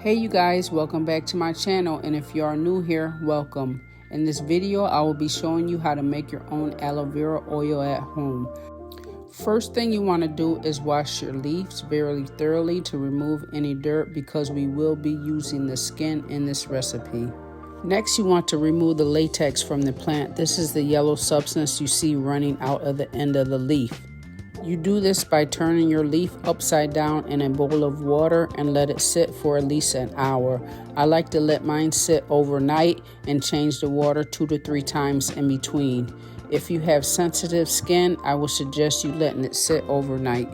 Hey you guys, welcome back to my channel, and if you are new here, welcome. In this video, I will be showing you how to make your own aloe vera oil at home. First thing you want to do is wash your leaves very thoroughly to remove any dirt because we will be using the skin in this recipe. Next, you want to remove the latex from the plant. This is the yellow substance you see running out of the end of the leaf. You do this by turning your leaf upside down in a bowl of water and let it sit for at least an hour. I like to let mine sit overnight and change the water 2 to 3 times in between. If you have sensitive skin, I would suggest you letting it sit overnight.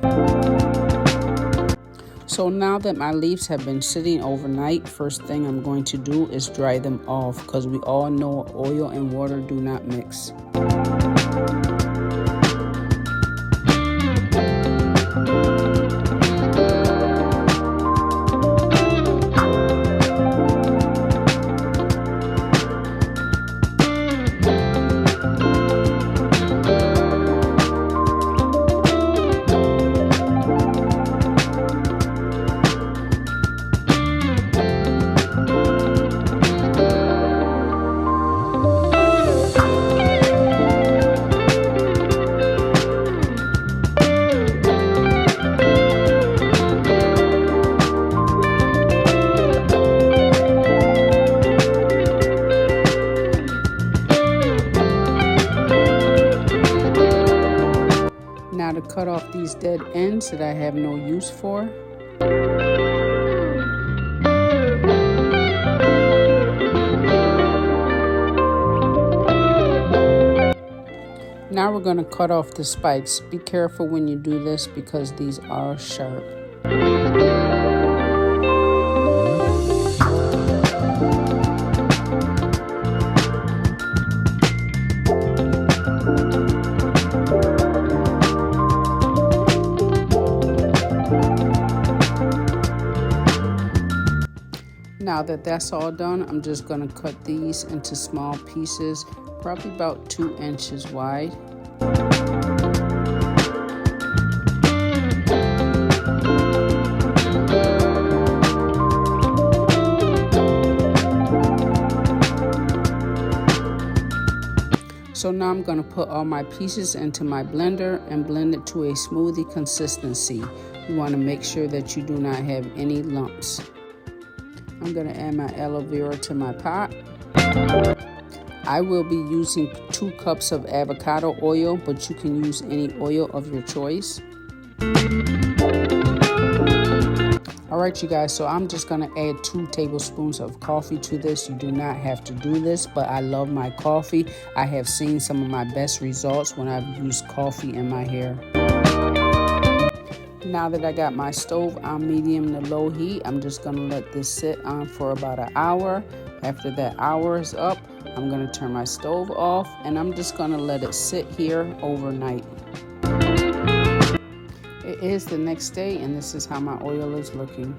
So now that my leaves have been sitting overnight, first thing I'm going to do is dry them off because we all know oil and water do not mix. Now to cut off these dead ends that I have no use for. Now we're going to cut off the spikes. Be careful when you do this because these are sharp. Now that that's all done, I'm just going to cut these into small pieces, probably about 2 inches wide. So now I'm going to put all my pieces into my blender and blend it to a smoothie consistency. You want to make sure that you do not have any lumps. I'm going to add my aloe vera to my pot. I will be using 2 cups of avocado oil, but you can use any oil of your choice. Alright you guys, so I'm just going to add 2 tablespoons of coffee to this. You do not have to do this, but I love my coffee. I have seen some of my best results when I've used coffee in my hair. Now that I got my stove on medium to low heat, I'm just going to let this sit on for about an hour. After that hour is up, I'm going to turn my stove off and I'm just going to let it sit here overnight. It is the next day and this is how my oil is looking.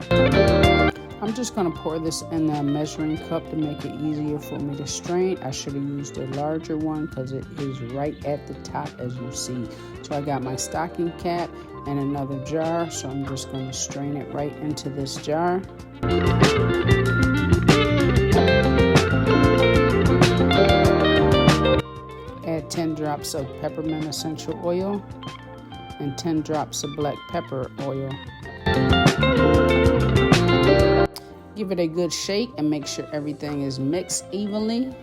I'm just going to pour this in a measuring cup to make it easier for me to strain. I should have used a larger one because it is right at the top as you see. So I got my stocking cap and another jar, so I'm just going to strain it right into this jar. Add 10 drops of peppermint essential oil and 10 drops of black pepper oil. Give it a good shake and make sure everything is mixed evenly.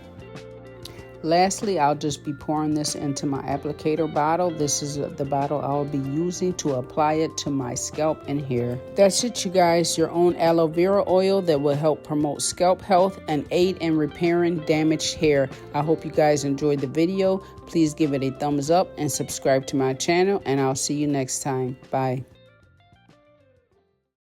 Lastly, I'll just be pouring this into my applicator bottle. This is the bottle I'll be using to apply it to my scalp and hair. That's it, you guys. Your own aloe vera oil that will help promote scalp health and aid in repairing damaged hair. I hope you guys enjoyed the video. Please give it a thumbs up and subscribe to my channel, and I'll see you next time. Bye.